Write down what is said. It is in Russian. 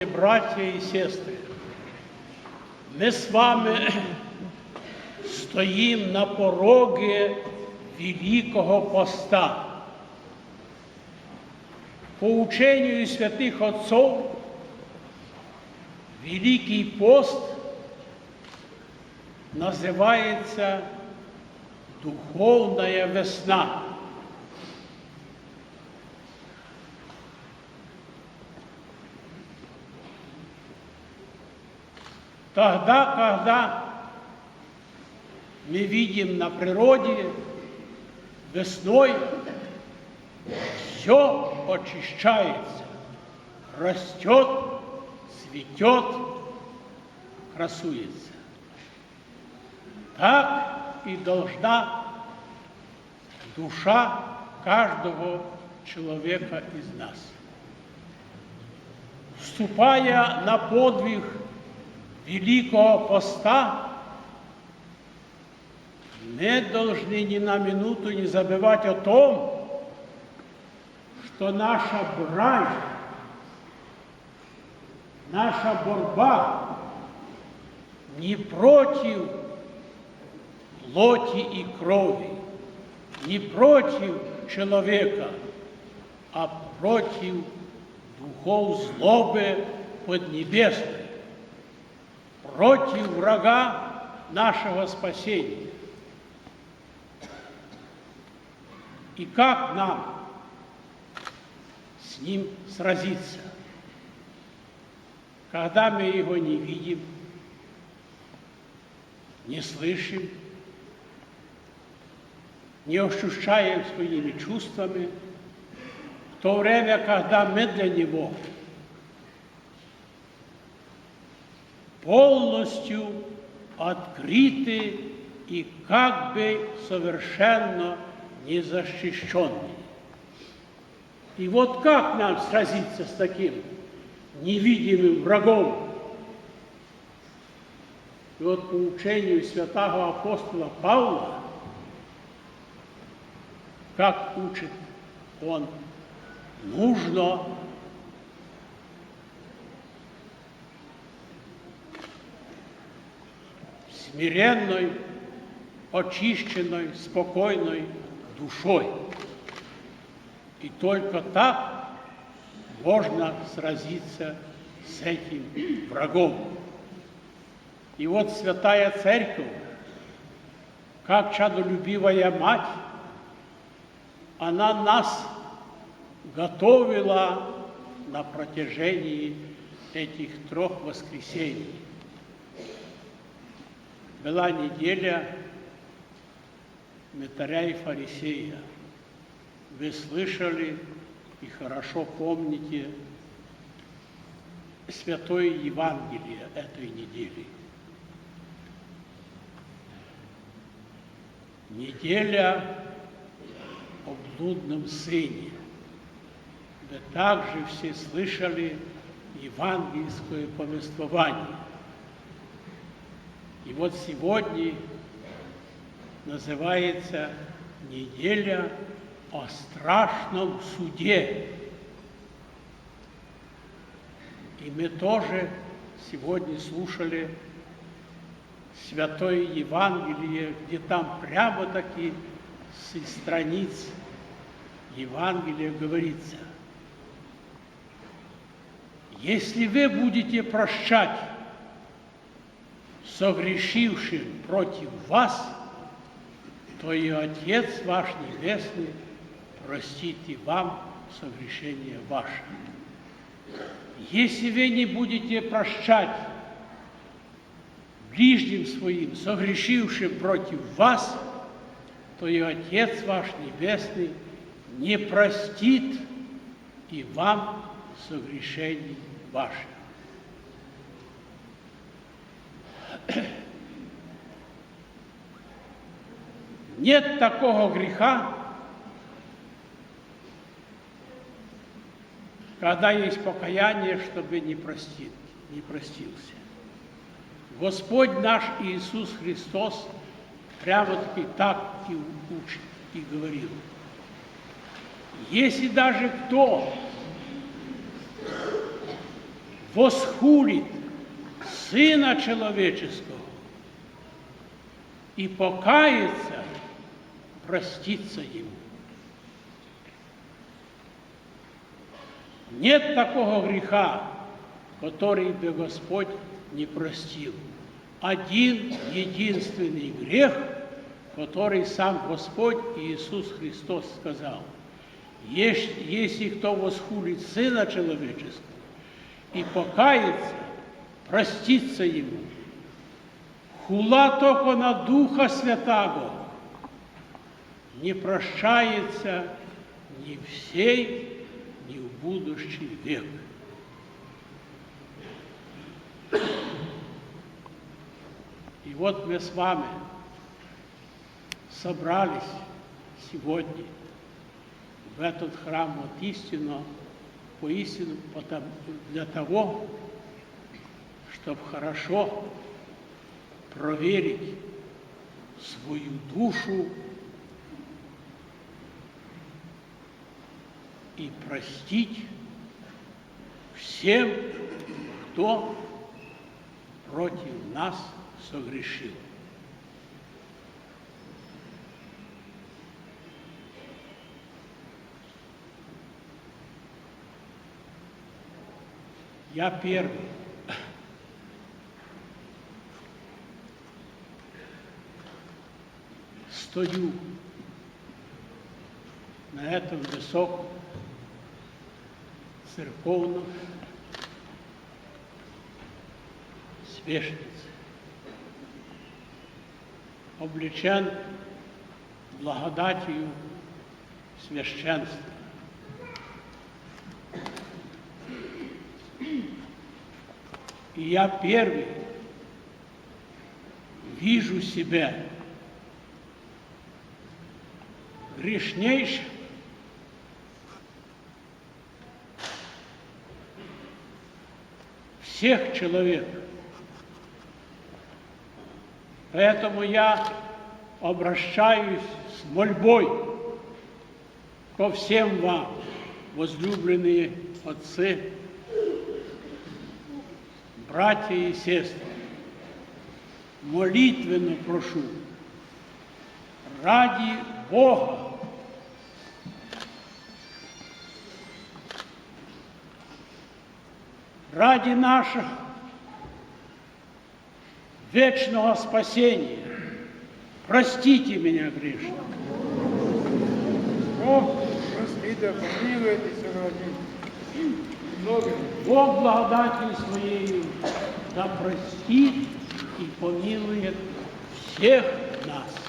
Братья и сестры, мы с вами стоим на пороге Великого Поста. По учению святых отцов, Великий пост называется духовная весна. Тогда, когда мы видим на природе весной, все очищается, растет, цветет, красуется. Так и должна душа каждого человека из нас. Вступая на подвиг Великого Поста, мы должны ни на минуту не забывать о том, что наша брань, наша борьба не против плоти и крови, не против человека, а против духов злобы поднебесной, против врага нашего спасения. И как нам с ним сразиться, когда мы его не видим, не слышим, не ощущаем своими чувствами, в то время, когда мы для него полностью открыты и как бы совершенно незащищенные. И вот как нам сразиться с таким невидимым врагом? И вот по учению святого апостола Павла, как учит он, нужно смиренной, очищенной, спокойной душой. И только так можно сразиться с этим врагом. И вот Святая Церковь, как чадолюбивая мать, она нас готовила на протяжении этих 3 воскресений. Была неделя мытаря и фарисея. Вы слышали и хорошо помните Святое Евангелие этой недели. Неделя о блудном сыне. Вы также все слышали евангельское повествование. И вот сегодня называется неделя о страшном суде. И мы тоже сегодня слушали Святое Евангелие, где там прямо-таки с страниц Евангелия говорится: если вы будете прощать согрешившим против вас, то и Отец ваш Небесный простит и вам согрешение ваше. Если вы не будете прощать ближним своим, согрешившим против вас, то и Отец ваш Небесный не простит и вам согрешений ваших. Нет такого греха, когда есть покаяние, чтобы не простился. Господь наш Иисус Христос прямо-таки так и учит, и говорил: если даже кто восхулит Сына Человеческого и покается, простится ему. Нет такого греха, который бы Господь не простил. Один единственный грех, который сам Господь Иисус Христос сказал: если кто восхулит Сына Человеческого и покается, простится ему. Хула только на Духа Святаго не прощается ни в сей, ни в будущий век. И вот мы с вами собрались сегодня в этот храм поистину для того, чтобы хорошо проверить свою душу и простить всем, кто против нас согрешил. Я первый стою на этом высоком церковном свечнице, облечен благодатью священства. И я первый вижу себя грешнейшим, всех человек. Поэтому я обращаюсь с мольбой ко всем вам, возлюбленные отцы, братья и сестры. Молитвенно прошу, ради Бога, ради нашего вечного спасения, простите меня грешного. Бог простите, помилуйте сьогодні. Бог благодатью Своей да простит и помилует всех нас.